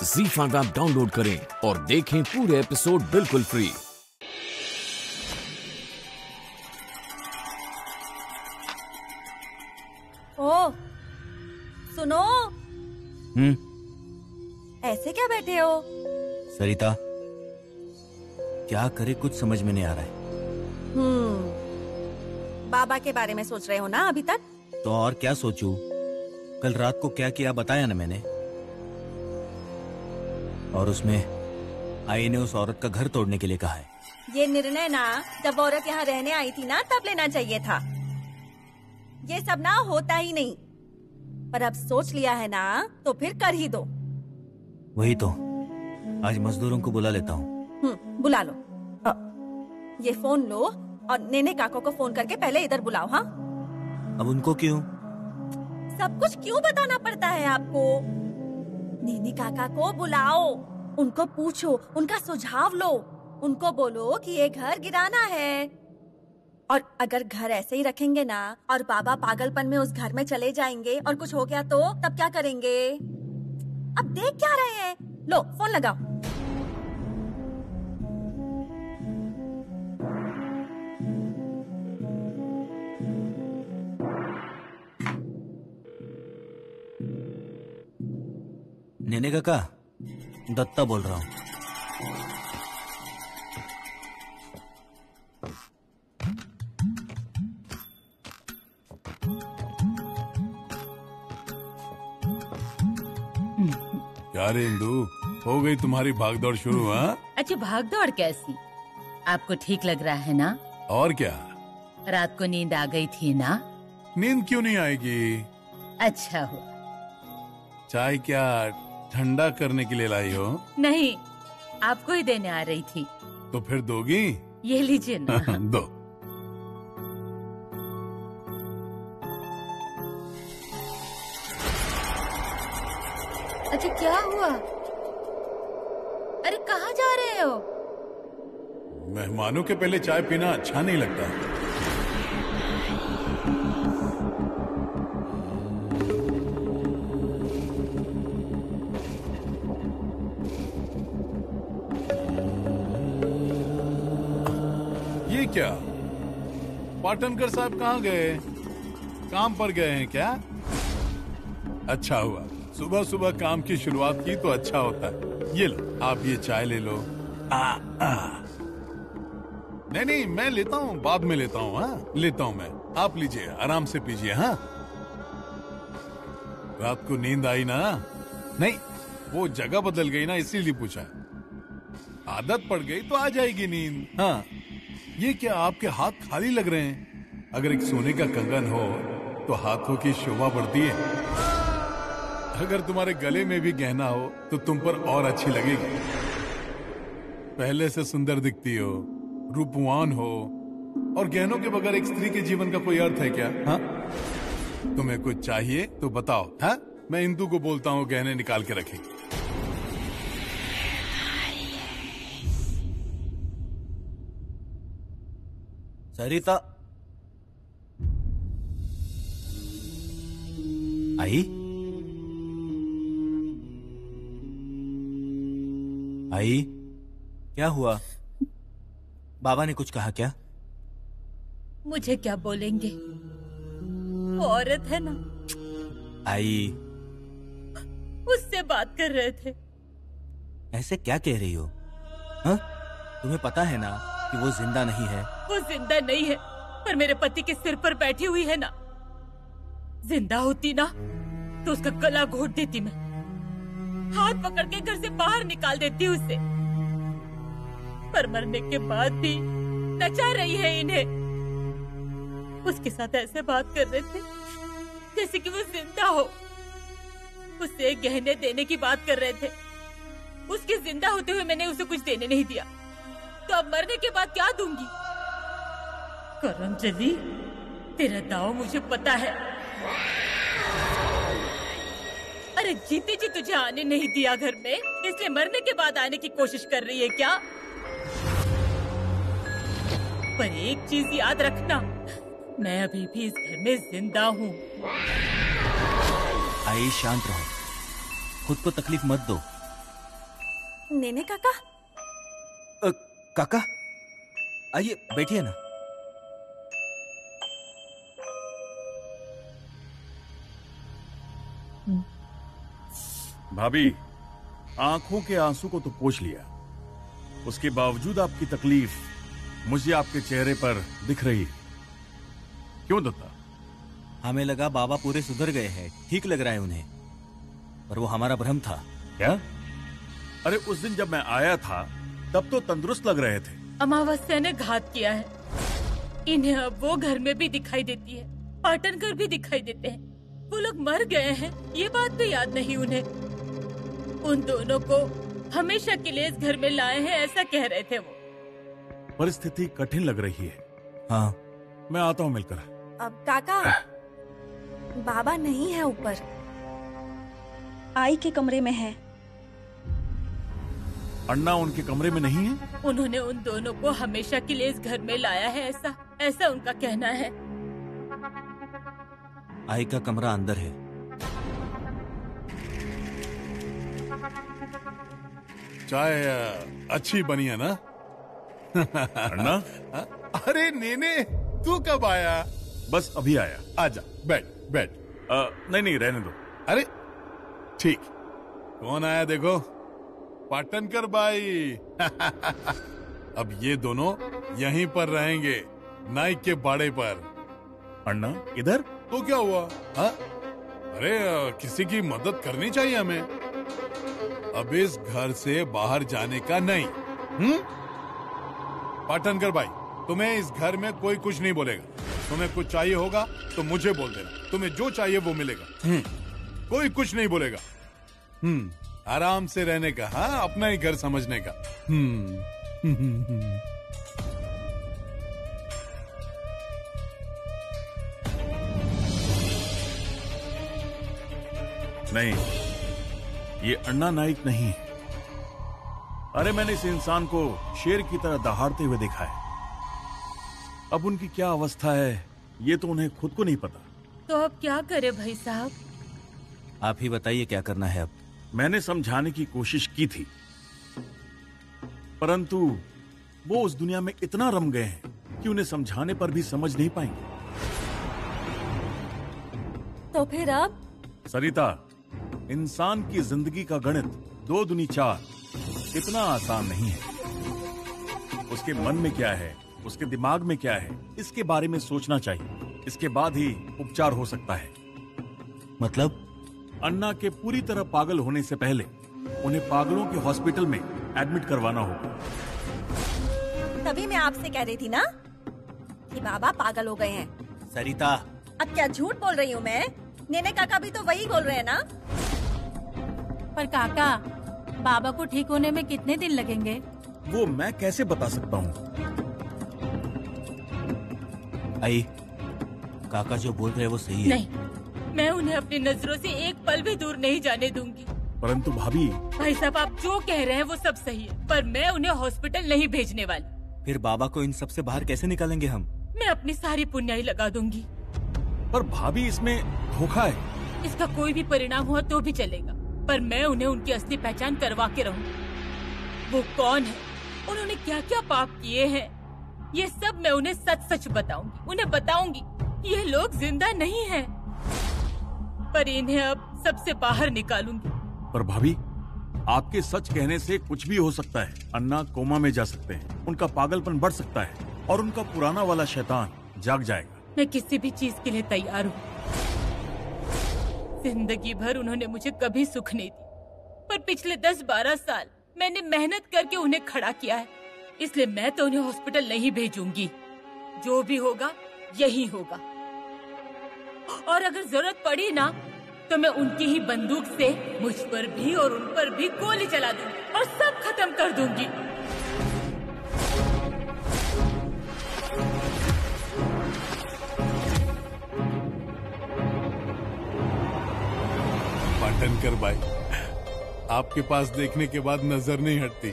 ZEE5 app download करें और देखें पूरे एपिसोड बिल्कुल फ्री। ओ, सुनो। ऐसे क्या बैठे हो? सरिता, क्या करे कुछ समझ में नहीं आ रहा है। बाबा के बारे में सोच रहे हो ना अभी तक? तो और क्या सोचूं? कल रात को क्या किया बताया ना मैंने। और उसमें आई ने उस औरत का घर तोड़ने के लिए कहा है। ये निर्णय ना जब औरत यहाँ रहने आई थी ना तब लेना चाहिए था। ये सब ना होता ही नहीं, पर अब सोच लिया है ना तो फिर कर ही दो। वही तो, आज मजदूरों को बुला लेता हूँ। बुला लो। ये फोन लो और नेने काको को फोन करके पहले इधर बुलाओ। हाँ, अब उनको क्यों? सब कुछ क्यों बताना पड़ता है आपको? नेने काका को बुलाओ, उनको पूछो, उनका सुझाव लो, उनको बोलो कि ये घर गिराना है। और अगर घर ऐसे ही रखेंगे ना और बाबा पागलपन में उस घर में चले जाएंगे और कुछ हो गया तो तब क्या करेंगे? अब देख क्या रहे हैं? लो फोन लगाओ। नेने काका, दत्ता बोल रहा हूँ। क्या रे इंदु, हो गई तुम्हारी भागदौड़ शुरू? हाँ, अच्छा भागदौड़ कैसी? आपको ठीक लग रहा है ना? और क्या? रात को नींद आ गई थी ना? नींद क्यों नहीं आएगी? अच्छा हो। चाय क्या ठंडा करने के लिए लाई हो? नहीं, आपको ही देने आ रही थी। तो फिर दोगी? ये लीजिए ना। दो। अच्छा क्या हुआ? अरे कहाँ जा रहे हो? मेहमानों के पहले चाय पीना अच्छा नहीं लगता। ये क्या, पाटनकर साहब कहाँ गए? काम पर गए हैं क्या? अच्छा हुआ, सुबह सुबह काम की शुरुआत की तो अच्छा होता है। ये लो, आप ये चाय ले लो। नहीं, मैं लेता हूँ, बाद में लेता हूँ। हाँ, लेता हूँ मैं, आप लीजिए, आराम से पीजिए। हाँ, रात को नींद आई ना? नहीं, वो जगह बदल गई ना, इसीलिए पूछा। आदत पड़ गई तो आ जाएगी नींद। हाँ, ये क्या आपके हाथ खाली लग रहे हैं? अगर एक सोने का कंगन हो तो हाथों की शोभा बढ़ती है। अगर तुम्हारे गले में भी गहना हो तो तुम पर और अच्छी लगेगी। पहले से सुंदर दिखती हो, रूपवान हो, और गहनों के बगैर एक स्त्री के जीवन का कोई अर्थ है क्या? हाँ, तुम्हें कुछ चाहिए तो बताओ। हाँ, मैं इंदु को बोलता हूँ गहने निकाल के रखेगी। सरिता आई? आई, क्या हुआ? बाबा ने कुछ कहा क्या? मुझे क्या बोलेंगे, वो औरत है ना। आई, उससे बात कर रहे थे। ऐसे क्या कह रही हो? हाँ? तुम्हें पता है ना कि वो जिंदा नहीं है। वो जिंदा नहीं है, पर मेरे पति के सिर पर बैठी हुई है ना। जिंदा होती ना तो उसका गला घोट देती मैं, हाथ पकड़ के घर से बाहर निकाल देती उसे। पर मरने के बाद भी नचा रही है इन्हें। उसके साथ ऐसे बात कर रहे थे जैसे कि वो जिंदा हो। उसे गहने देने की बात कर रहे थे। उसके जिंदा होते हुए मैंने उसे कुछ देने नहीं दिया, तो अब मरने के बाद क्या दूंगी? करमजली, तेरा दाव मुझे पता है। अरे जीते जी तुझे आने नहीं दिया घर में, इसलिए मरने के बाद आने की कोशिश कर रही है क्या? पर एक चीज याद रखना, मैं अभी भी इस घर में जिंदा हूँ। आई शांत रहो, खुद को तकलीफ मत दो। नेने काका। काका आइए बैठिए ना। भाभी, आंखों के आंसू को तो पोंछ लिया, उसके बावजूद आपकी तकलीफ मुझे आपके चेहरे पर दिख रही है। क्यों दत्ता? हमें लगा बाबा पूरे सुधर गए हैं, ठीक लग रहा है उन्हें, पर वो हमारा भ्रम था। क्या? अरे उस दिन जब मैं आया था तब तो तंदुरुस्त लग रहे थे। अमावस्या ने घात किया है। इन्हें अब वो घर में भी दिखाई देती है, पाटनकर भी दिखाई देते हैं। वो लोग मर गए हैं, ये बात भी याद नहीं उन्हें। उन दोनों को हमेशा के लिए इस घर में लाए हैं, ऐसा कह रहे थे वो। परिस्थिति कठिन लग रही है। हाँ, मैं आता हूँ मिलकर। अब काका, बाबा नहीं है ऊपर, आई के कमरे में है। अन्ना उनके कमरे में नहीं है? उन्होंने उन दोनों को हमेशा के लिए इस घर में लाया है, ऐसा उनका कहना है। आई का कमरा अंदर है। चाय अच्छी बनी है ना? अन्ना? अरे नेने, तू कब आया? बस अभी आया। आजा, बैठ बैठ। नहीं रहने दो। अरे ठीक, कौन आया देखो, पाटनकर भाई। अब ये दोनों यहीं पर रहेंगे, नाइक के बाड़े पर। अन्ना इधर? तो क्या हुआ? हाँ? अरे किसी की मदद करनी चाहिए हमें। अब इस घर से बाहर जाने का नहीं। पाटनकर भाई, तुम्हें इस घर में कोई कुछ नहीं बोलेगा। तुम्हें कुछ चाहिए होगा तो मुझे बोल देना, तुम्हें जो चाहिए वो मिलेगा। कोई कुछ नहीं बोलेगा। आराम से रहने का, हाँ, अपना ही घर समझने का। नहीं, ये अन्ना नाइक नहीं है। अरे मैंने इस इंसान को शेर की तरह दहाड़ते हुए देखा है। अब उनकी क्या अवस्था है ये तो उन्हें खुद को नहीं पता। तो अब क्या करे भाई साहब? आप ही बताइए क्या करना है अब। मैंने समझाने की कोशिश की थी, परंतु वो उस दुनिया में इतना रम गए हैं कि उन्हें समझाने पर भी समझ नहीं पाएंगे। तो फिर अब? सरिता, इंसान की जिंदगी का गणित 2 दूनी 4 इतना आसान नहीं है। उसके मन में क्या है, उसके दिमाग में क्या है, इसके बारे में सोचना चाहिए। इसके बाद ही उपचार हो सकता है। मतलब? अन्ना के पूरी तरह पागल होने से पहले उन्हें पागलों के हॉस्पिटल में एडमिट करवाना होगा। तभी मैं आपसे कह रही थी ना कि बाबा पागल हो गए हैं। सरिता, अब क्या झूठ बोल रही हूँ मैं? नेने काका भी तो वही बोल रहे हैं ना। पर काका, बाबा को ठीक होने में कितने दिन लगेंगे? वो मैं कैसे बता सकता हूँ? आई, काका जो बोल रहे हैं वो सही है। नहीं, मैं उन्हें अपनी नजरों से एक पल भी दूर नहीं जाने दूंगी। परंतु भाभी। भाई साहब, आप जो कह रहे हैं वो सब सही है, पर मैं उन्हें हॉस्पिटल नहीं भेजने वाली। फिर बाबा को इन सब से बाहर कैसे निकालेंगे हम? मैं अपनी सारी पुण्याई लगा दूंगी। पर भाभी, इसमें धोखा है। इसका कोई भी परिणाम हुआ तो भी चलेगा, पर मैं उन्हें उनकी असली पहचान करवा के रहूंगी। वो कौन है, उन्होंने क्या क्या पाप किए हैं, ये सब मैं उन्हें सच सच बताऊंगी। उन्हें बताऊंगी ये लोग जिंदा नहीं हैं, पर इन्हें अब सबसे बाहर निकालूंगी। पर भाभी, आपके सच कहने से कुछ भी हो सकता है। अन्ना कोमा में जा सकते हैं, उनका पागलपन बढ़ सकता है और उनका पुराना वाला शैतान जाग जाएगा। मैं किसी भी चीज के लिए तैयार हूँ। जिंदगी भर उन्होंने मुझे कभी सुख नहीं दी, पर पिछले 10-12 साल मैंने मेहनत करके उन्हें खड़ा किया है, इसलिए मैं तो उन्हें हॉस्पिटल नहीं भेजूंगी। जो भी होगा यही होगा, और अगर जरूरत पड़ी ना तो मैं उनकी ही बंदूक से मुझ पर भी और उन पर भी गोली चला दूंगी और सब खत्म कर दूंगी। पाटनकर भाई, आपके पास देखने के बाद नजर नहीं हटती,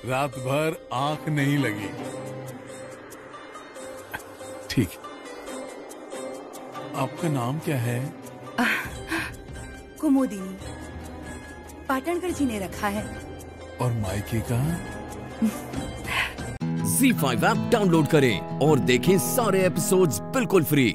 रात भर आंख नहीं लगी। ठीक, आपका नाम क्या है? कुमुदिनी। पाटणगढ़ जी ने रखा है। और मायके का? ZEE5 ऐप डाउनलोड करें और देखें सारे एपिसोड्स बिल्कुल फ्री।